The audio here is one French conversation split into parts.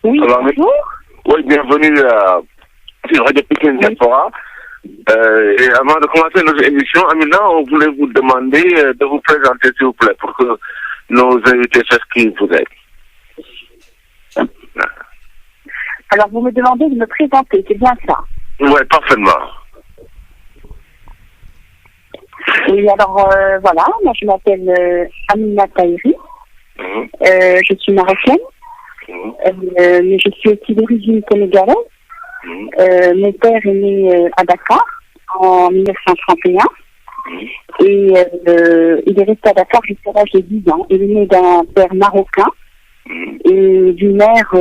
Oui, Alors, bonjour. oui, bienvenue sur Radio Pékin Diaspora. Et avant de commencer notre émission, Amina, on voulait vous demander de vous présenter, s'il vous plaît, pour que nos invités sachent qui vous êtes. Alors, vous me demandez de me présenter, c'est bien ça? Oui, parfaitement. Oui, alors, voilà, moi je m'appelle Amina Tahiri. Je suis marocaine, mais je suis aussi d'origine sénégalaise. Mon père est né à Dakar en 1931 et il est resté à Dakar jusqu'à l'âge de 10 ans. Il est né d'un père marocain et d'une mère,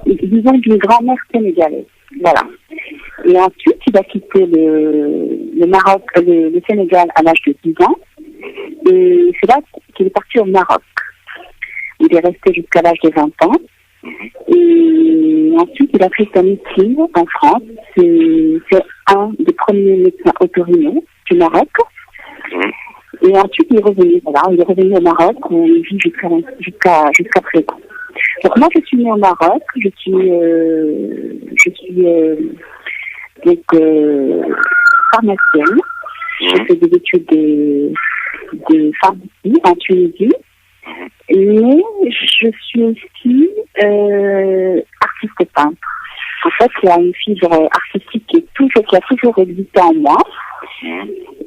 disons d'une grand-mère sénégalaise. Voilà. Et ensuite, il a quitté le Maroc, le Sénégal à l'âge de 10 ans. Et c'est là qu'il est parti au Maroc. Il est resté jusqu'à l'âge de 20 ans. Et ensuite, il a fait sa médecine en France. C'est un des premiers médecins otorhinaux du Maroc. Et ensuite, il est revenu. Voilà, il est revenu au Maroc où il vit jusqu'à présent. Donc moi, je suis née au Maroc. Je suis pharmacienne. J'ai fait des études de pharmacie en Tunisie. Mais je suis aussi artiste peintre. En fait, il y a une fibre artistique qui a toujours existé en moi.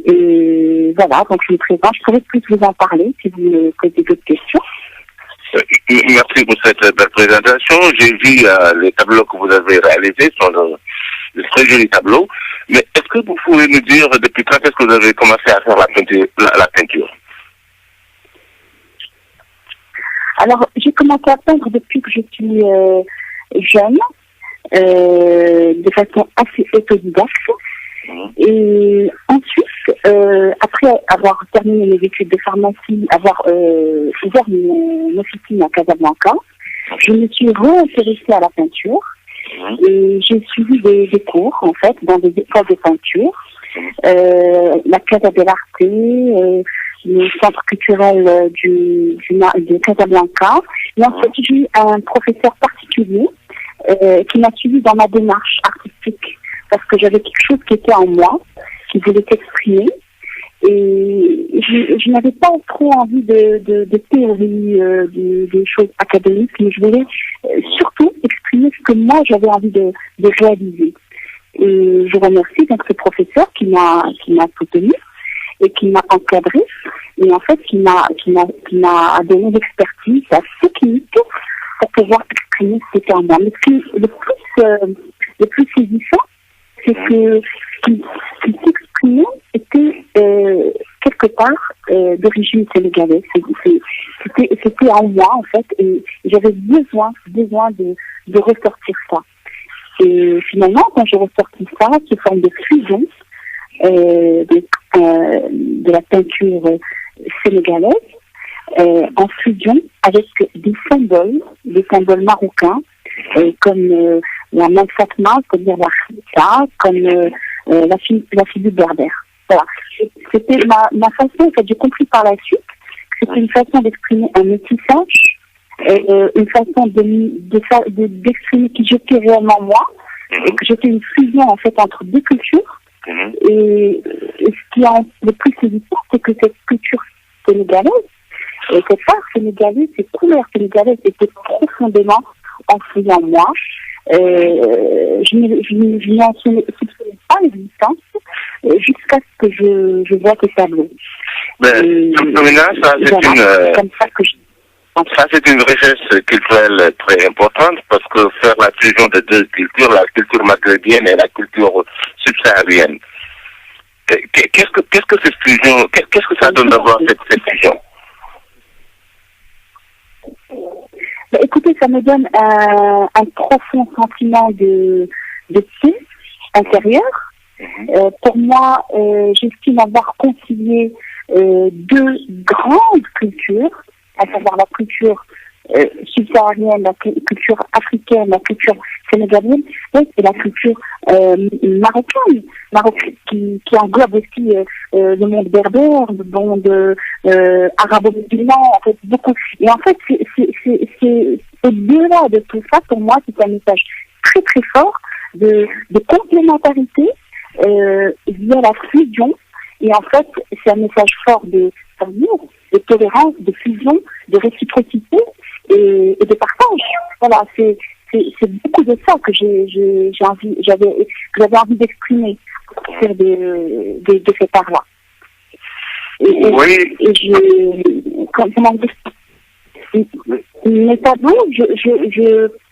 Et voilà, donc je me présente. Je pourrais plus vous en parler si vous me posez d'autres questions. Merci pour cette belle présentation. J'ai vu les tableaux que vous avez réalisés, sont de très jolis tableaux. Mais est-ce que vous pouvez nous dire depuis quand est-ce que vous avez commencé à faire la peinture? Alors, j'ai commencé à peindre depuis que je suis jeune, de façon assez autodidacte. Et ensuite, après avoir terminé mes études de pharmacie, avoir ouvert mon officine à Casablanca, je me suis réintéressée à la peinture. Et j'ai suivi des cours, en fait, dans des écoles de peinture. La Casa dell'Arte, le centre culturel de Casablanca. Et ensuite, j'ai eu un professeur particulier qui m'a suivi dans ma démarche artistique parce que j'avais quelque chose qui était en moi, qui voulait s'exprimer. Et je n'avais pas trop envie de théorie, des choses académiques, mais je voulais surtout exprimer ce que moi j'avais envie de réaliser. Et je remercie donc ce professeur qui m'a soutenu et qui m'a encadré et en fait qui m'a donné l'expertise, la technique pour pouvoir exprimer ce qui était en moi. Mais le plus saisissant, c'est que ce qui s'exprimait était quelque part d'origine sénégalaise. C'était en moi en fait et j'avais besoin de ressortir ça. Et finalement, quand j'ai ressorti ça, sous forme de fusion de la peinture sénégalaise, en fusion avec des symboles marocains, comme la main Fatma, c'est-à-dire la khita, comme la figure berbère. Voilà. C'était ma façon, en fait, j'ai compris par la suite que c'était une façon d'exprimer un métissage, une façon d'exprimer qui j'étais réellement moi, et que j'étais une fusion en fait entre deux cultures. Et ce qui est le plus saisissant, c'est que cette culture sénégalaise, cette art sénégalais, ces couleurs sénégalaises étaient profondément enfouies en moi. Je n'en soupçonnais pas l'existence jusqu'à ce que je vois ces tableaux. Ça, c'est une richesse culturelle très importante parce que faire la fusion de deux cultures, la culture maghrébienne et la culture subsaharienne, qu'est-ce que cette fusion, qu'est-ce que ça donne d'avoir cette fusion? Écoutez, ça me donne un profond sentiment de paix intérieure. Pour moi, j'estime avoir concilié deux grandes cultures, à savoir la culture subsaharienne, la culture africaine, la culture sénégalienne, et la culture marocaine, qui englobe aussi le monde berbère, le monde arabo-musulman, en fait, beaucoup. Et en fait, c'est au-delà de tout ça, pour moi, c'est un message très très fort de complémentarité via la fusion. Et en fait, c'est un message fort d'amour, de tolérance, de fusion, de réciprocité et de partage. Voilà, c'est beaucoup de ça que j'avais envie d'exprimer à partir de cet art-là. Oui. Comment dire, mes tableaux,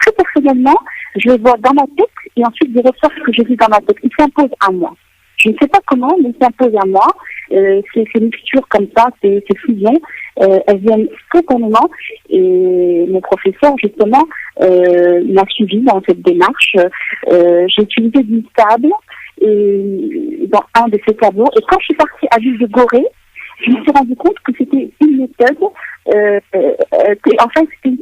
très personnellement, je les vois dans ma tête et ensuite je ressors ce que j'ai vu dans ma tête. Ils s'imposent à moi. Je ne sais pas comment, mais ils s'imposent à moi. Ces mixtures comme ça, ces fusions, elles viennent spontanément. Et mon professeur, justement, m'a suivi dans cette démarche. J'ai utilisé du sable dans un de ces tableaux. Et quand je suis partie à l'île de Gorée, je me suis rendu compte que c'était une méthode, en fait, c'était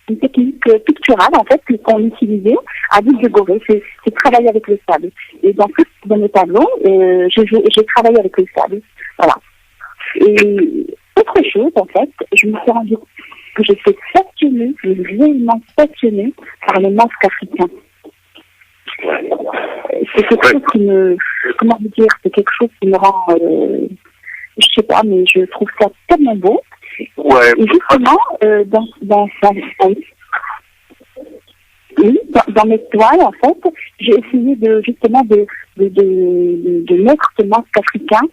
une technique picturale, en fait, qu'on utilisait à l'île de Gorée. C'est travailler avec le sable. Et dans tous mes tableaux, j'ai travaillé avec le sable. Voilà. Et autre chose, en fait, je me suis rendu compte que j'étais passionnée, réellement passionnée par les masques africains. C'est quelque chose qui me, comment vous dire, c'est quelque chose qui me rend, je sais pas, mais je trouve ça tellement beau. Ouais. Et justement, dans mes toiles, en fait, j'ai essayé de mettre ce masque africain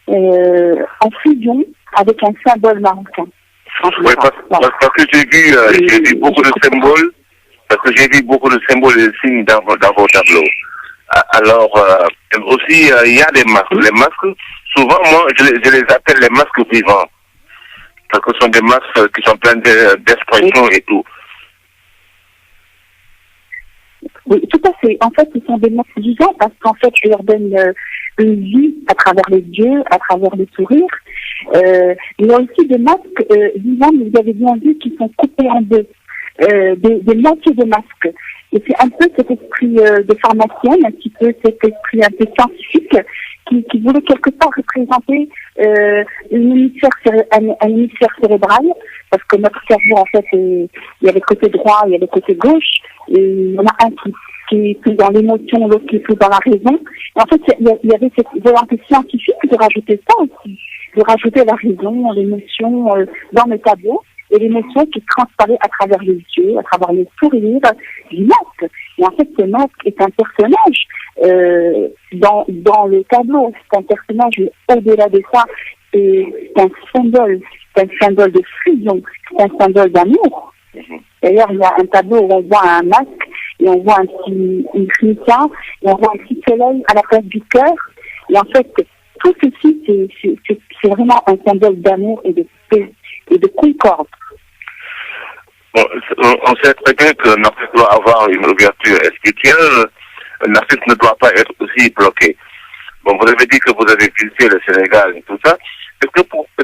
en fusion avec un symbole marocain. Oui, parce que j'ai vu beaucoup de symboles, et de signes dans vos tableaux. Alors, aussi, il y a des masques. Les masques, souvent, moi, je les appelle les masques vivants. Parce que ce sont des masques qui sont pleins d'expression et tout. Oui, tout à fait. En fait, ce sont des masques vivants parce qu'en fait, je leur donne une vie à travers les yeux, à travers les sourires. Il y a aussi des masques vivants, mais vous avez bien vu, qui sont coupés en deux. Des moitiés de masques. Et c'est un peu cet esprit de pharmacienne, un petit peu cet esprit un peu scientifique, qui voulait quelque part représenter un hémisphère cérébral, parce que notre cerveau, en fait, il y a le côté droit, il y a le côté gauche, et il y en a un qui est plus dans l'émotion, l'autre qui est plus dans la raison. Et en fait, il y avait cette volonté scientifique de rajouter ça aussi, de rajouter la raison, l'émotion dans mes tableaux, et l'émotion qui transparaît à travers les yeux, à travers les sourires du masque. Et en fait, ce masque est un personnage dans le tableau. C'est un personnage, mais au-delà de ça, c'est un symbole de fusion, c'est un symbole d'amour. D'ailleurs, il y a un tableau où on voit un masque, et on voit une crinica, et on voit un petit soleil à la place du cœur. Et en fait, tout ceci, c'est vraiment un symbole d'amour et de paix et de concorde. Bon, on sait très bien qu'un artiste doit avoir une ouverture spirituelle. Un artiste ne doit pas être aussi bloqué. Bon, vous avez dit que vous avez visité le Sénégal et tout ça. Est-ce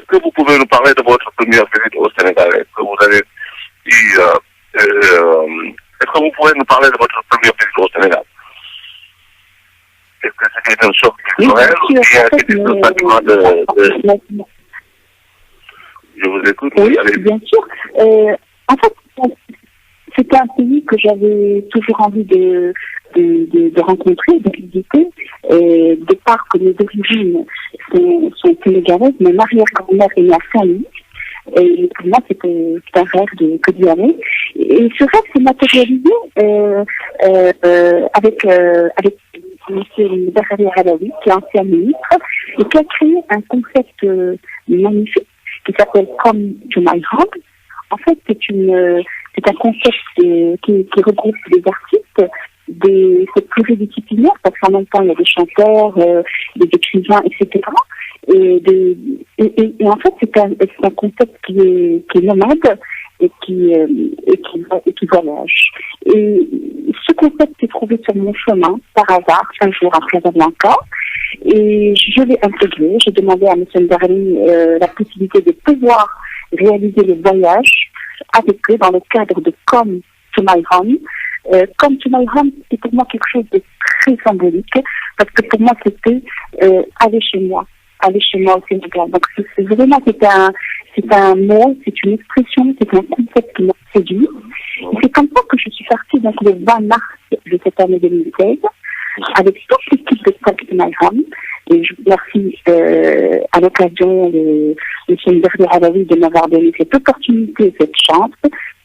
que vous pouvez nous parler de votre première visite au Sénégal? Est-ce que vous avez eu, est-ce que vous pouvez nous parler de votre première visite au Sénégal? Est-ce que c'était un choc culturel ou bien c'était un sentiment de... Je vous écoute. Oui, bien sûr. En fait, c'était un pays que j'avais toujours envie de rencontrer, de visiter. De part que mes origines sont sénégalaises, mon arrière-grand-mère est née à Saint-Louis. Et pour moi, c'était un rêve que d'y aller. Et ce rêve s'est matérialisé avec M. Zahari Alaoui, qui est ancien ministre, et qui a créé un concept magnifique qui s'appelle Come to My Home. En fait, c'est un concept qui regroupe des artistes, c'est pluridisciplinaire parce qu'en même temps il y a des chanteurs, des écrivains, etc. Et en fait, c'est un concept qui est nomade et qui voyage. Et ce concept s'est trouvé sur mon chemin par hasard un jour à Casablanca. Et je l'ai intégré. J'ai demandé à M. Ndarani la possibilité de pouvoir réaliser le voyage avec eux dans le cadre de Come to My Home. Come to My Home, c'est pour moi quelque chose de très symbolique, parce que pour moi, c'était aller chez moi au Sénégal. Donc, c'est un mot, c'est une expression, c'est un concept qui m'a séduit. Et c'est comme ça que je suis partie donc, le 20 mars de cette année 2016, avec toute l'équipe de Come to My Home. Et je vous remercie à l'occasion de M. Bernard Alaoui de m'avoir donné cette opportunité, cette chance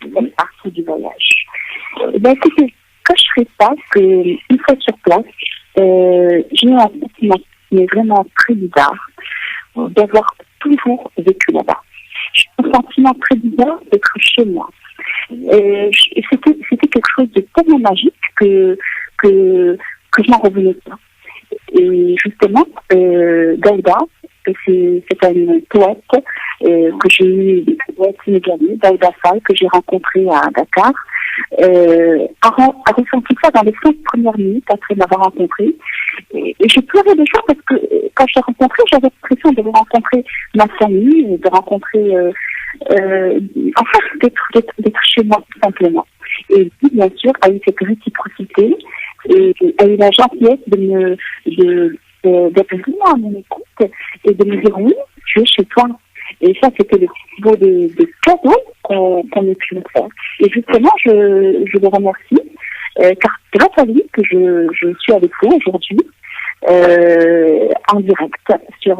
de faire partie du voyage. Ben, écoutez, je ne cacherai pas qu'une fois sur place, j'ai eu un sentiment qui est vraiment très bizarre d'avoir toujours vécu là-bas. J'ai un sentiment très bizarre d'être chez moi. C'était quelque chose de tellement magique que je n'en revenais pas. Et justement, Daouda, c'est une poète que j'ai eu, une poète sénégalaise, Daouda Fall, que j'ai rencontrée à Dakar, a ressenti ça dans les 5 premières minutes après m'avoir rencontrée. Et j'ai pleuré de joie parce que quand je l'ai rencontrée, j'avais l'impression de rencontrer ma famille, de rencontrer, en fait, d'être chez moi, tout simplement. Et lui, bien sûr, a eu cette réciprocité et a eu la gentillesse d'être vraiment à mon écoute et de me dire oui, tu es chez toi. Et ça, c'était le plus beau des cadeaux qu'on ait pu me faire. Et justement, je le remercie, car c'est grâce à lui que je suis avec vous aujourd'hui, en direct sur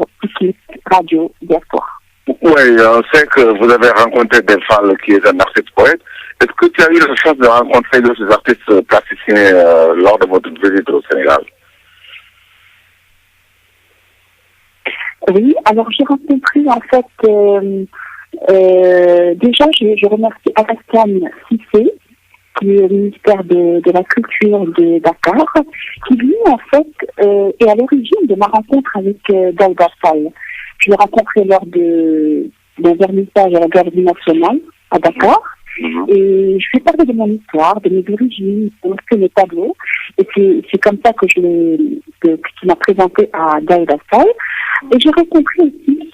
Radio Diaspora. Oui, on sait que vous avez rencontré des femmes qui est un artiste poète. Est-ce que tu as eu la chance de rencontrer d'autres artistes plasticiens lors de votre visite au Sénégal? Oui, alors j'ai rencontré en fait, déjà je remercie Alassane Cissé, qui est le ministère de la Culture de Dakar, qui lui en fait est à l'origine de ma rencontre avec Daouda Fall. Je l'ai rencontré lors d'un vernissage à la Galerie nationale à Dakar. Et je lui ai parlé de mon histoire, de mes origines, de mes tableaux. Et c'est comme ça que qu'il m'a présenté à Daouda Fall. Et j'ai rencontré aussi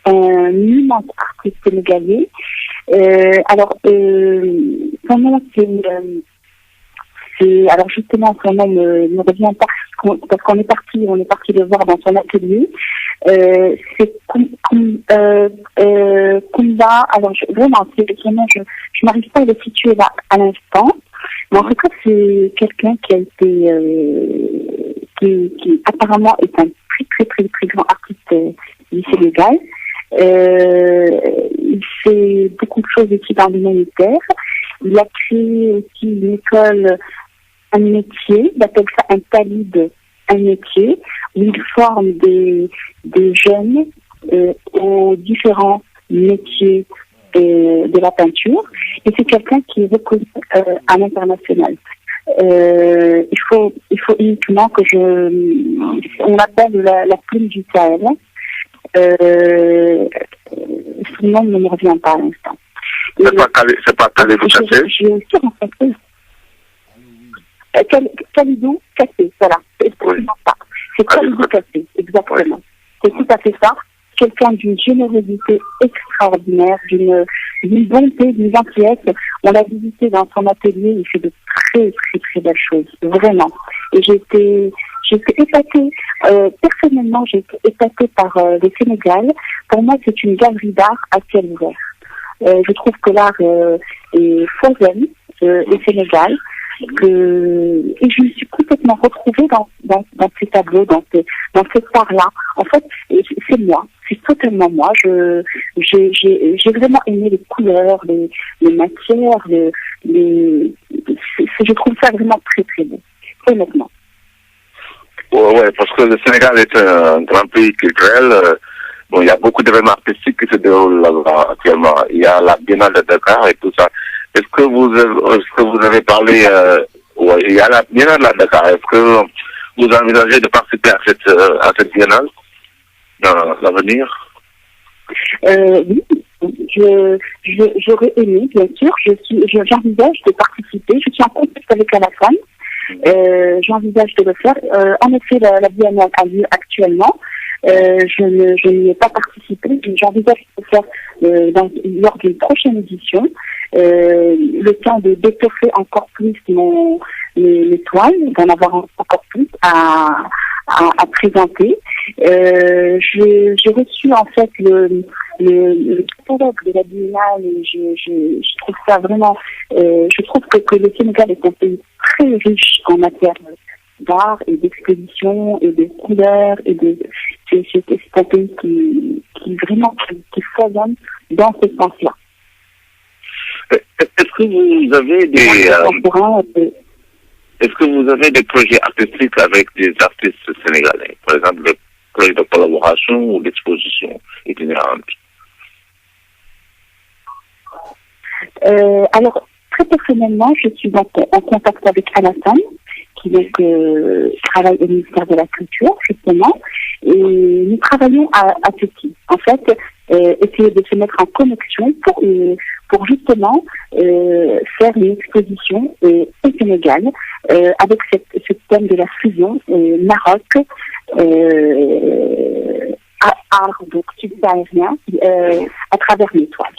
un immense artiste sénégalais. Alors, son nom, alors justement, son nom ne revient pas, parce qu'on est parti le voir dans son atelier. C'est Kumba, alors vraiment, c'est son nom, je n'arrive pas à le situer là à l'instant, mais en tout cas, c'est quelqu'un qui a été, qui apparemment est un très grand artiste du Sénégal. Il fait beaucoup de choses aussi dans l'humanitaire. Il a créé aussi une école, un métier, il appelle ça un talib, un métier, où il forme des jeunes aux différents métiers de la peinture. Et c'est quelqu'un qui est reconnu à l'international. Il faut uniquement que on appelle la plume du Sahel. Son nom ne me revient pas à l'instant. C'est pas Kalidou Kassé. J'ai aussi rencontré Kalidou Kassé, voilà. C'est ça. C'est Kalidou Kassé, exactement. C'est tout à fait ça. Quelqu'un d'une générosité extraordinaire, d'une bonté, d'une gentillesse. On l'a visité dans son atelier, il fait de très belles choses, vraiment. Et j'ai été épatée, personnellement, j'ai été épatée par le Sénégal. Pour moi, c'est une galerie d'art à ciel ouvert. Je trouve que l'art est foisonne au Sénégal. Et je me suis complètement retrouvée dans ces tableaux, dans cet art-là. En fait, c'est moi, c'est totalement moi. J'ai vraiment aimé les couleurs, les matières, je trouve ça vraiment très beau, honnêtement. Ouais, parce que le Sénégal est un grand pays culturel. Bon, il y a beaucoup d'événements artistiques qui se déroulent là actuellement. Il y a la Biennale de Dakar et tout ça. Est-ce que vous avez parlé, il y a la Biennale de Dakar. Est-ce que vous envisagez de participer à cette Biennale dans l'avenir? Oui, j'aurais aimé, bien sûr. J'envisage de participer. Je suis en contact avec Alassane. J'envisage de le faire. En effet, la Biennale a lieu actuellement. je n'y ai pas participé. J'envisage de faire lors d'une prochaine édition le temps d'étoffer encore plus mes toiles, d'en avoir encore plus à présenter. J'ai reçu en fait le catalogue de la Biennale et je trouve ça vraiment, je trouve que le Sénégal est un pays très riche en matière d'art et d'exposition et de couleurs et c'est un pays qui vraiment qui foisonne dans ce sens-là. Est-ce que vous avez des projets artistiques avec des artistes sénégalais, par exemple des projets de collaboration ou d'exposition itinérantes? Alors, très personnellement, je suis en contact avec Alassane, qui donc travaille au ministère de la Culture, justement, et nous travaillons à ceci. En fait, essayer de se mettre en connexion pour justement faire une exposition au Sénégal avec ce thème de la fusion Maroc, art donc subsahárien à travers l'étoile.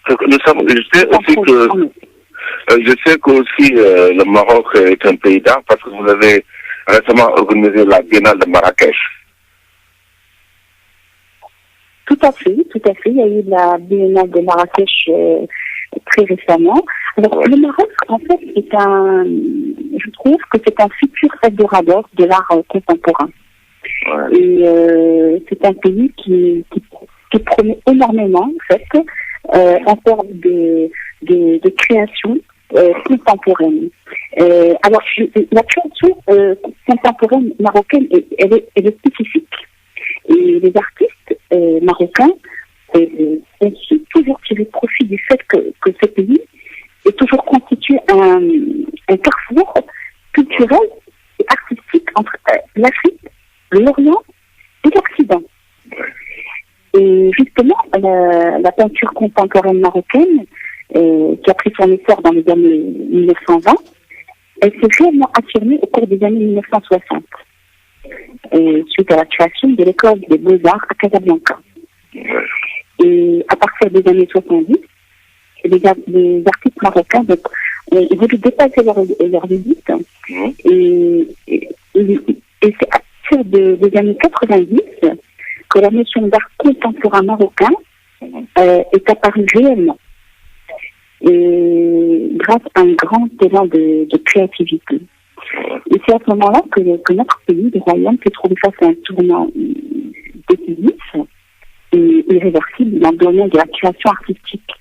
Je sais qu'aussi le Maroc est un pays d'art parce que vous avez récemment organisé la Biennale de Marrakech. Tout à fait. Il y a eu la Biennale de Marrakech très récemment. Alors, le Maroc, en fait, je trouve que c'est un futur Eldorado de l'art contemporain. Ouais. Et c'est un pays qui promet énormément, en fait, en termes de création contemporaine. Alors, la création contemporaine marocaine, elle est spécifique. Et les artistes marocains ont su toujours tirer profit du fait que ce pays est toujours constitué un carrefour culturel et artistique entre l'Afrique, l'Orient et l'Occident. Et justement, la peinture contemporaine marocaine, qui a pris son essor dans les années 1920, elle s'est réellement affirmée au cours des années 1960, suite à la création de l'école des beaux-arts à Casablanca. Et à partir des années 70, les artistes marocains ont voulu dépasser leurs limites. Et c'est à partir des années 90 que la notion d'art contemporain marocain est apparue réellement. Et grâce à un grand élan de créativité. Et c'est à ce moment-là que notre pays, le Royaume, s'est trouvé face à un tournant décisif et irréversible dans le domaine de la création artistique.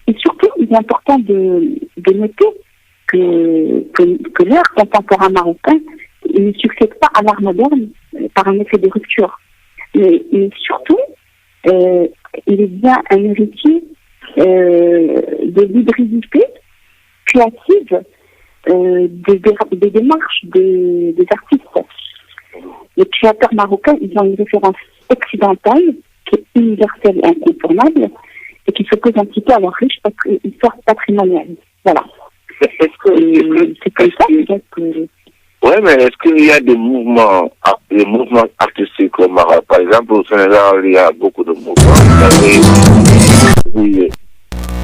Et surtout, il est important de noter que l'art contemporain marocain ne succède pas à l'art moderne par un effet de rupture. Mais surtout, il est bien un héritier de l'hybridité créative des démarches des artistes. Les créateurs marocains, ils ont une référence occidentale qui est universelle et incontournable et qui s'oppose un petit peu à leur riche histoire patrimoniale. Voilà. C'est comme ça que... Oui, mais est-ce qu'il y a des mouvements artistiques au Maroc? Par exemple, au Sénégal, il y a beaucoup de mouvements. Il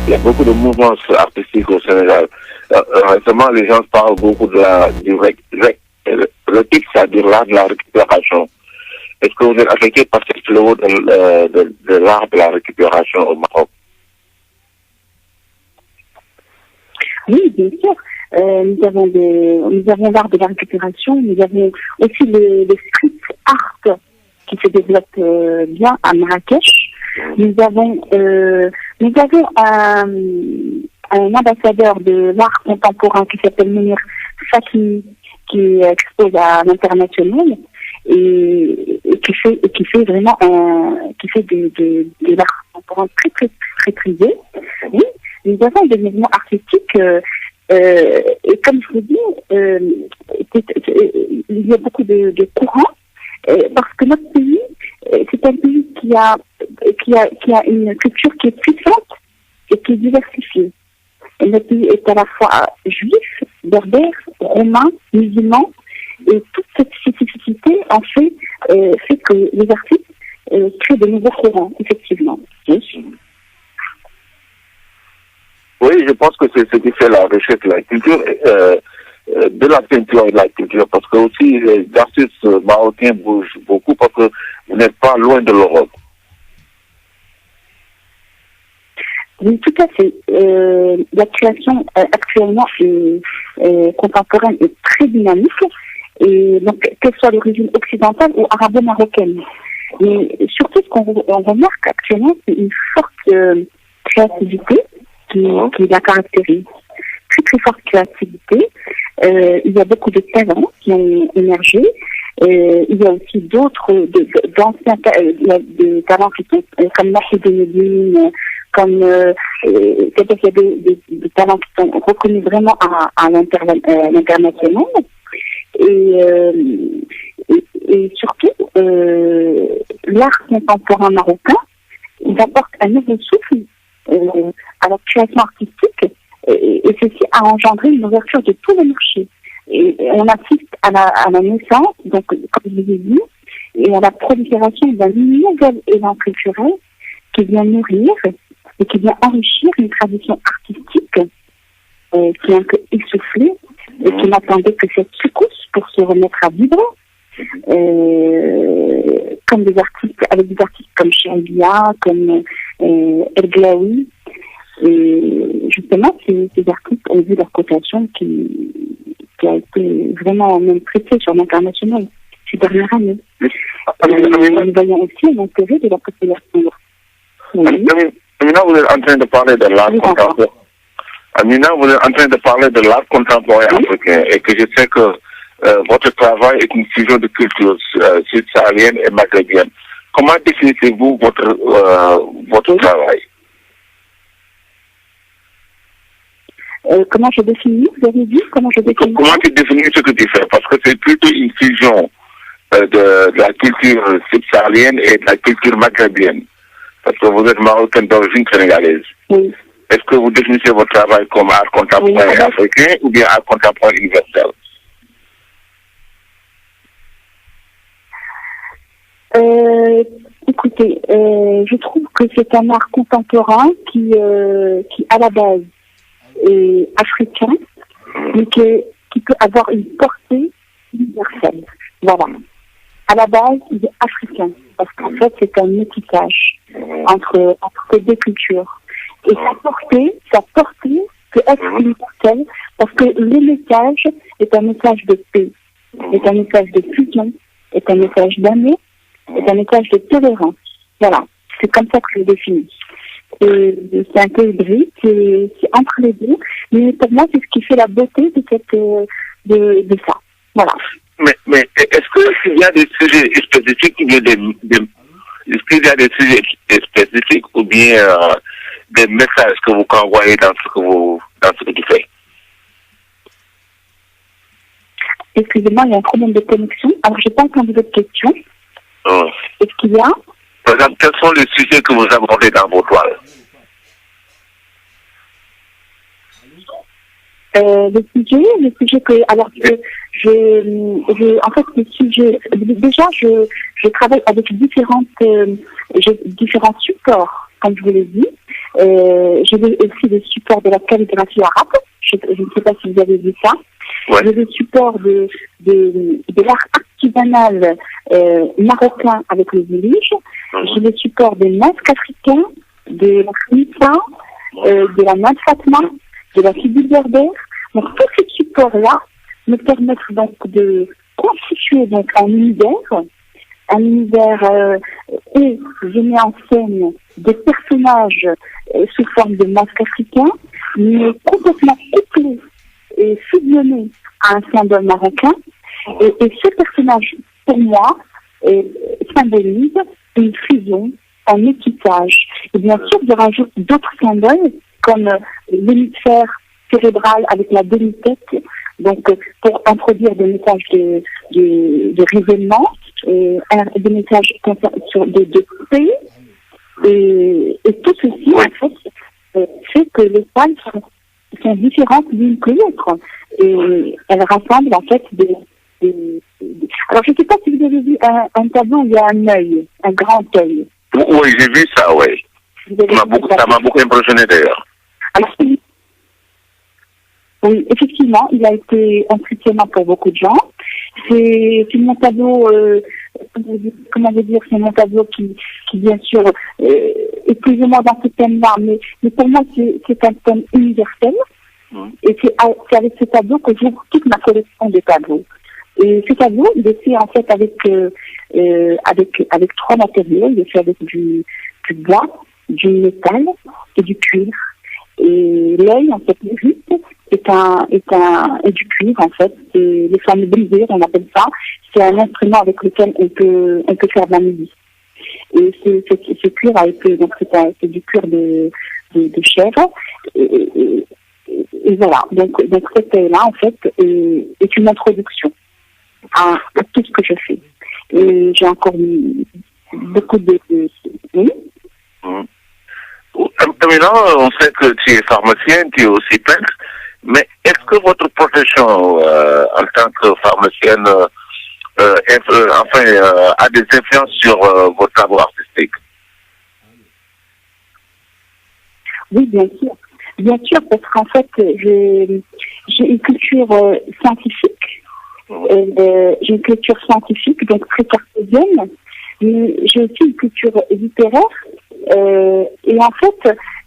y a beaucoup de mouvements artistiques au Sénégal. Récemment, les gens parlent beaucoup de c'est-à-dire l'art de la récupération. Est-ce que vous êtes affecté par cette fléau de l'art de la récupération au Maroc? Oui, bien sûr. Nous avons l'art de la récupération, nous avons aussi le street art qui se développe bien à Marrakech. Nous avons un ambassadeur de l'art contemporain qui s'appelle Mounir Faki, qui expose à l'international et qui fait vraiment de l'art contemporain très très très prisé. Oui, nous avons des mouvements artistiques et comme je vous dis, il y a beaucoup de courants parce que notre pays, c'est un pays qui a une culture qui est puissante et qui est diversifiée. Et notre pays est à la fois juif, berbère, romain, musulman, et toute cette créativité, en fait, fait que les artistes créent de nouveaux courants, effectivement. Oui, je pense que c'est ce qui fait la richesse de la culture, de la peinture et de la culture, parce que aussi les artistes marocains bougent beaucoup parce que vous n'êtes pas loin de l'Europe. Oui, tout à fait. La création actuellement contemporaine est très dynamique, et donc qu'elle soit d'origine occidentale ou arabo-marocaine. Mais surtout, ce qu'on remarque actuellement, c'est une forte créativité qui la caractérise. Très très forte créativité. Il y a beaucoup de talents qui ont émergé. Il y a aussi d'anciens de talents qui sont comme Mahid Medine, comme c'est-à-dire qu'il y a des talents qui sont reconnus vraiment à l'international. Et surtout, l'art contemporain marocain, il apporte un nouveau souffle à la création artistique, et ceci a engendré une ouverture de tous les marchés. Et on assiste à la naissance, donc comme je vous ai dit, et à la prolifération d'un nouvel élan culturel qui vient nourrir et qui vient enrichir une tradition artistique qui est un peu essoufflée et qui n'attendait que cette secousse pour se remettre à vivre. Comme avec des artistes comme Chéribia, comme El Glaoui. Et justement, ces artistes ont vu leur cotation qui a été vraiment même traitée sur l'international ces dernières années. Nous voyons aussi l'intérêt de la population. Amina, vous êtes en train de parler de l'art contemporain. Amina, vous êtes en train de parler de l'art contemporain africain, et que je sais que votre travail est une fusion de cultures subsahariennes et maghrébiennes. Comment définissez-vous votre travail? Comment je définis? Vous avez dit comment je définis? Comment tu définis ce que tu fais? Parce que c'est plutôt une fusion de la culture subsaharienne et de la culture maghrébienne. Parce que vous êtes marocaine d'origine sénégalaise. Oui. Est-ce que vous définissez votre travail comme art contemporain africain ou bien art contemporain universel? Écoutez, je trouve que c'est un art contemporain qui à la base est africain, mais qui peut avoir une portée universelle. Voilà. À la base, il est africain, parce qu'en fait, c'est un métissage entre ces deux cultures. Et sa portée peut être universelle, parce que le message est un message de paix, est un message de fusion, est un message d'amour, est un message de tolérance. Voilà, c'est comme ça que je le définis. C'est un peu hybride, c'est entre les deux, mais pour moi, c'est ce qui fait la beauté de ça. Voilà. Mais est-ce qu'il y a des sujets spécifiques ou bien est-ce qu'il y a des sujets spécifiques ou bien des messages que vous envoyez dans ce que tu fais? Excusez-moi, il y a un problème de connexion. Alors, je n'ai pas entendu votre question. Est-ce qu'il y a? Par exemple, quels sont les sujets que vous abordez dans vos toiles? Les sujets que, alors en fait, les sujets, déjà, je travaille avec différents supports, comme je vous l'ai dit. J'ai aussi des supports de la calligraphie arabe. Je ne sais pas si vous avez vu ça. Ouais. J'ai des supports de l'art artisanal marocain avec les village. J'ai des supports des masques africains, de la khmissa, de la mad fatma, de la figure berbère. Donc tous ces supports-là me permettent donc de constituer donc un univers où je mets en scène des personnages sous forme de masques africains, mais complètement couplés et fusionnés à un symbole marocain. Et ce personnage, pour moi, symbolise une fusion, un métissage. Et bien sûr, je rajoute d'autres symboles comme l'hémisphère cérébral avec la demi-tête, donc pour introduire des messages de raisonnement, des messages de paix, et tout ceci, en fait, fait que les toiles sont différentes l'une que l'autre. Et elles rassemblent, en fait, Alors, je ne sais pas si vous avez vu un tableau où il y a un œil, un grand œil. Oui, j'ai vu ça, oui. Ça m'a beaucoup impressionné d'ailleurs. Alors, oui, effectivement, il a été impressionnant pour beaucoup de gens. C'est mon tableau, comment vous dire, c'est mon tableau qui bien sûr, est plus ou moins dans ce thème-là, mais pour moi, c'est un thème universel. Et c'est avec ce tableau que j'ouvre toute ma collection de tableaux. Et ce tableau, il est fait en fait avec 3 matériaux. Il est fait avec du bois, du métal et du cuir. Et l'œil, en fait, le rythme est du cuir, en fait. C'est les formes brisées, on appelle ça. C'est un instrument avec lequel on peut faire de la musique. Et ce cuir a été, donc c'est du cuir de chèvre. Et voilà. Donc cette œil-là, en fait, est une introduction à tout ce que je fais. Et j'ai encore beaucoup de oui. Amina, on sait que tu es pharmacienne, tu es aussi peintre, mais est-ce que votre profession en tant que pharmacienne a des influences sur votre travail artistique? Oui, bien sûr. Bien sûr, parce qu'en fait, j'ai une culture scientifique. J'ai une culture scientifique, donc très cartésienne. Mais j'ai aussi une culture littéraire. Et en fait,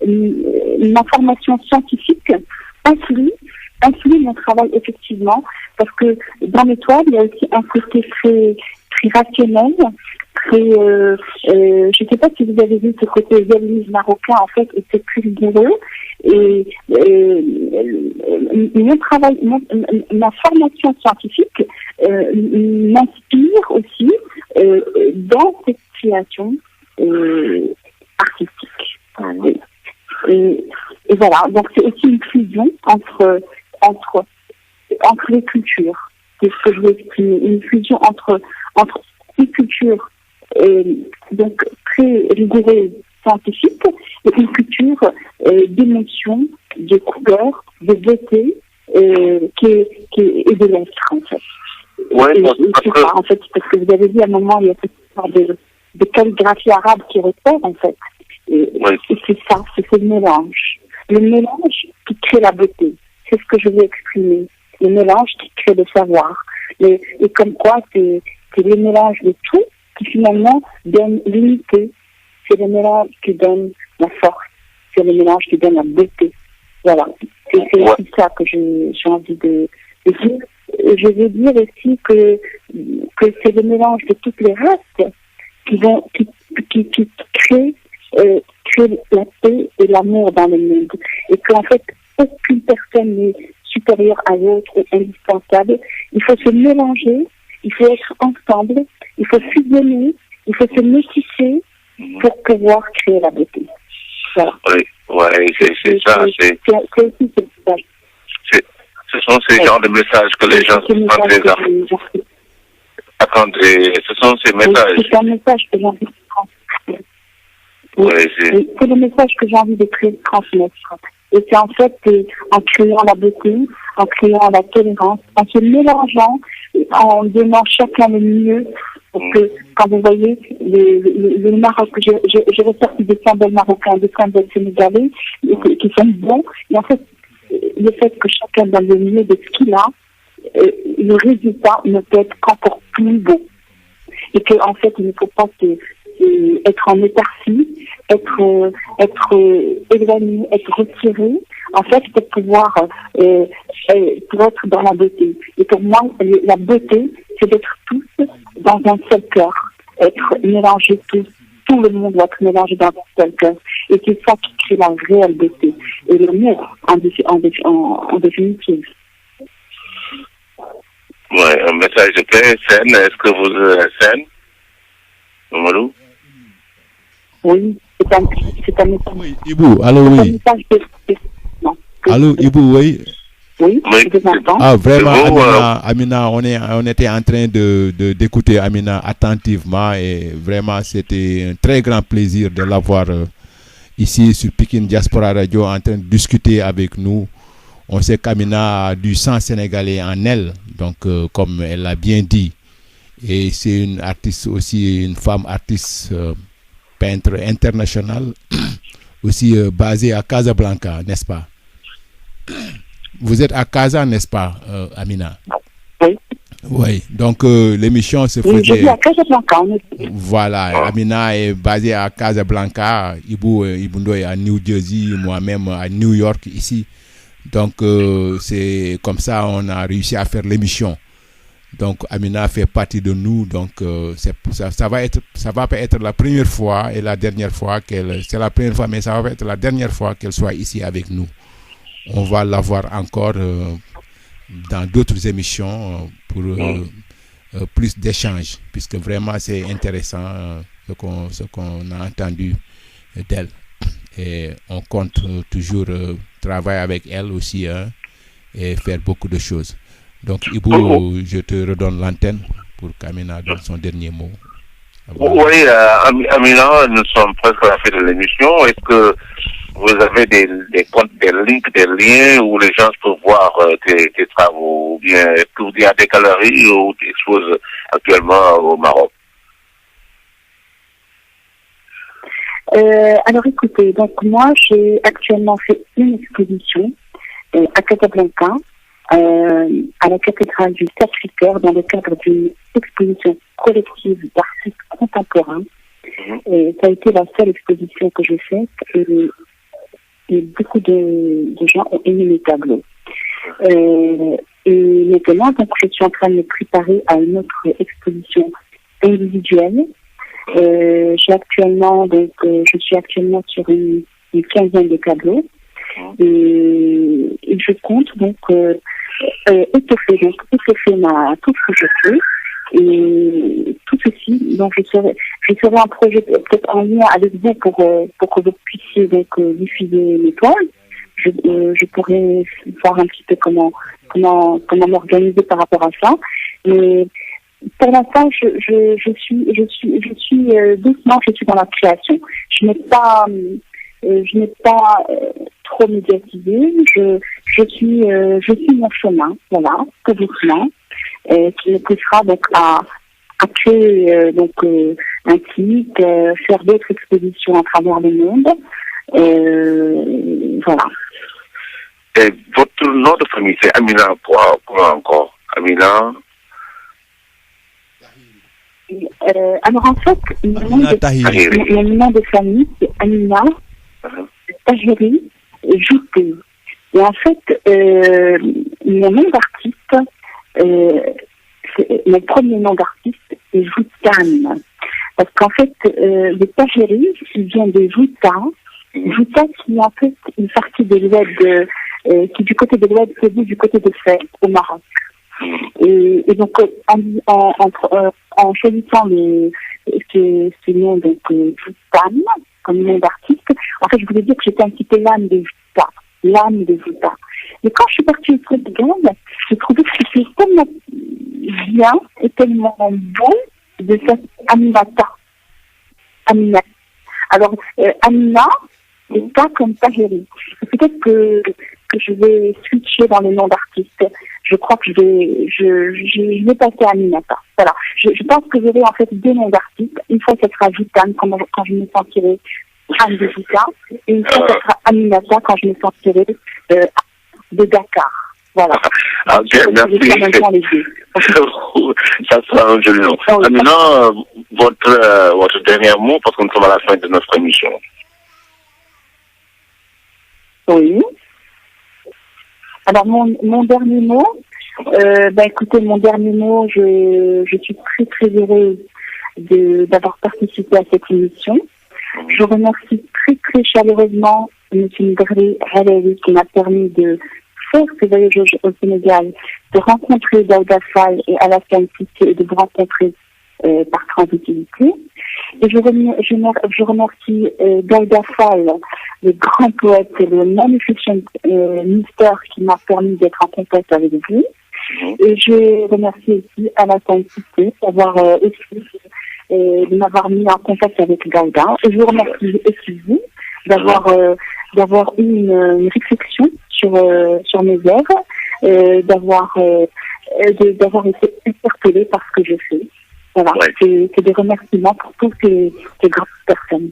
ma formation scientifique influe mon travail effectivement, parce que dans mes toiles, il y a aussi un côté très rationnel, très, je ne sais pas si vous avez vu ce côté réalisme marocain, en fait, et c'est plus rigoureux. Et mon travail, ma formation scientifique m'inspire aussi dans cette création artistique. Et voilà, donc c'est aussi une fusion entre les cultures. C'est ce que je veux exprimer, une fusion entre une culture donc très rigoureuse scientifique et une culture d'émotion, de couleur, de beauté et de l'être en fait. Ouais, c'est ça en fait, parce que vous avez dit à un moment il y a cette sorte de calligraphie arabe qui ressort en fait. Et c'est ça, c'est ce mélange. Le mélange qui crée la beauté. C'est ce que je veux exprimer. Le mélange qui crée le savoir. Et comme quoi, c'est le mélange de tout qui finalement donne l'unité. C'est le mélange qui donne la force. C'est le mélange qui donne la beauté. Voilà. C'est aussi ça que j'ai envie de dire. Je veux dire aussi que c'est le mélange de toutes les races qui crée la paix et l'amour dans le monde. Et qu'en fait, aucune personne n'est supérieure à l'autre ou indispensable. Il faut se mélanger, il faut être ensemble, il faut fusionner, il faut se métisser pour pouvoir créer la beauté. Voilà. Oui, c'est ça. C'est aussi ce message. Ce sont ces genres de messages que les gens attendent. Attendez, ce sont ces messages. C'est un message que j'ai envie de transmettre. C'est le message que j'ai envie de transmettre. Et c'est en fait en créant la beauté, en créant la tolérance, en se mélangeant, en donnant chacun le mieux. Pour que, quand vous voyez le Maroc, je ressorti des symboles marocains, des symboles sénégalais, qui sont bons. Et en fait, le fait que chacun donne le mieux de ce qu'il a, le résultat ne peut être qu'encore plus beau. Et qu'en fait, il ne faut pas être en éparpille, être éloigné, être retiré, en fait, pour pouvoir pour être dans la beauté. Et pour moi, la beauté, c'est d'être tous dans un seul cœur, être mélangés tous. Tout le monde doit être mélangé dans un seul cœur. Et c'est ça qui crée la réelle beauté. Et le mieux, en définitive. Oui, un message de paix, Sen. Est-ce que vous êtes Sen, Mamadou? Oui, c'est un message. Oui, Ibou, allô, oui. Allô, Ibou, oui. Oui, je vous entends. Ah, vraiment, Amina, on était en train d'écouter Amina attentivement et vraiment, c'était un très grand plaisir de l'avoir ici sur Pikine Diaspora Radio en train de discuter avec nous. On sait qu'Amina a du sang sénégalais en elle, donc comme elle l'a bien dit. Et c'est une artiste aussi, une femme artiste, peintre internationale, aussi basée à Casablanca, n'est-ce pas? Vous êtes à Casa, n'est-ce pas, Amina? Oui. Oui, donc l'émission se faisait... Je vis à Casablanca, Voilà, Amina est basée à Casablanca, Ibou Ndoye à New Jersey, moi-même à New York, ici. Donc c'est comme ça on a réussi à faire l'émission. Donc Amina fait partie de nous, donc ça va pas être la première fois et la dernière fois c'est la première fois, mais ça va être la dernière fois qu'elle soit ici avec nous. On va la voir encore dans d'autres émissions pour plus d'échanges, puisque vraiment c'est intéressant ce qu'on a entendu d'elle. Et on compte toujours travailler avec elle aussi et faire beaucoup de choses. Donc Ibou, je te redonne l'antenne pour qu'Amina donne son dernier mot. Oui, Amina, nous sommes presque à la fin de l'émission. Est-ce que vous avez des comptes, des links, des liens où les gens peuvent voir tes travaux? Ou bien est-ce que vous y a des galeries ou des choses actuellement au Maroc? Alors écoutez, donc moi j'ai actuellement fait une exposition à Casablanca, à la cathédrale du Sacré-Cœur, dans le cadre d'une exposition collective d'artistes contemporains. Et ça a été la seule exposition que j'ai faite et beaucoup de gens ont aimé mes tableaux. Et maintenant, donc, je suis en train de me préparer à une autre exposition individuelle. Je suis actuellement sur une quinzaine de tableaux et je compte donc étoffer tout ce que je fais et tout ceci. Donc je serai un projet peut-être en lien avec vous pour que vous puissiez donc diffuser mes toiles. Je pourrais voir un petit peu comment m'organiser par rapport à ça. Mais pour l'instant, je suis doucement, je suis dans la création. Je n'ai pas trop médiatisé. Je suis mon chemin, voilà, tout doucement, qui me poussera donc à créer un site, faire d'autres expositions à travers le monde. Voilà. Et votre nom de famille, c'est Amina, quoi encore? Amina? Alors en fait, mon nom de famille, c'est Amina Tahiri Jouté. Et en fait, mon nom d'artiste, mon premier nom d'artiste, c'est Joutane. Parce qu'en fait, le Tahiri, il vient de Jouta. Jouta qui est en fait une partie de l'Oued, qui du côté de l'Oued, c'est du côté de Fès, au Maroc. Et donc, en choisissant ce nom, donc, Joutane, comme nom d'artiste, en fait, je voulais dire que j'étais un petit peu l'âme de Jouta. Et quand je suis partie au Portugal, j'ai trouvé que c'était tellement bien et tellement beau de cette Aminata. Alors, Amina, c'est pas comme Tahiri. Peut-être que je vais switcher dans les noms d'artistes. Je crois que je vais passer à Aminata. Voilà. Je pense que j'aurai en fait deux noms d'artistes. Une fois, ce sera Joutane quand je me sentirai Anne de Jouta. Et une fois, ce sera Aminata quand je me sentirai de Dakar. Voilà. Ok, merci. Ça sera un joli nom. Amina, votre dernier mot, parce que nous sommes à la fin de notre émission. Oui. Alors, mon dernier mot, écoutez, mon dernier mot, je suis très, très heureuse d'avoir participé à cette émission. Je remercie très, très chaleureusement M. Ndri Halawi qui m'a permis de faire ce voyage au Sénégal, de rencontrer Daouda Fall et Alassane Cissé et de vous rencontrer par transitivité. Et je remercie Daouda Fall, le grand poète, le magnificent Mister qui m'a permis d'être en contact avec vous. Et je remercie aussi Alassane Cissé de m'avoir mis en contact avec Daouda. Et je vous remercie aussi vous d'avoir eu une réflexion sur mes œuvres, d'avoir été interpellée par ce que je fais. Voilà, c'est des remerciements pour toutes ces grandes personnes.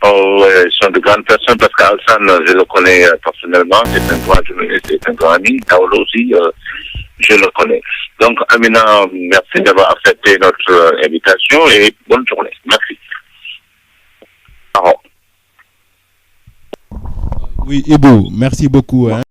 Oh, ils sont de grandes personnes parce qu'Alsan, je le connais personnellement, c'est un grand journaliste, c'est un grand ami. Daoulo aussi, je le connais. Donc, Amina, merci d'avoir accepté notre invitation et bonne journée. Merci. Au revoir. Oui, Ibou, merci beaucoup. Hein.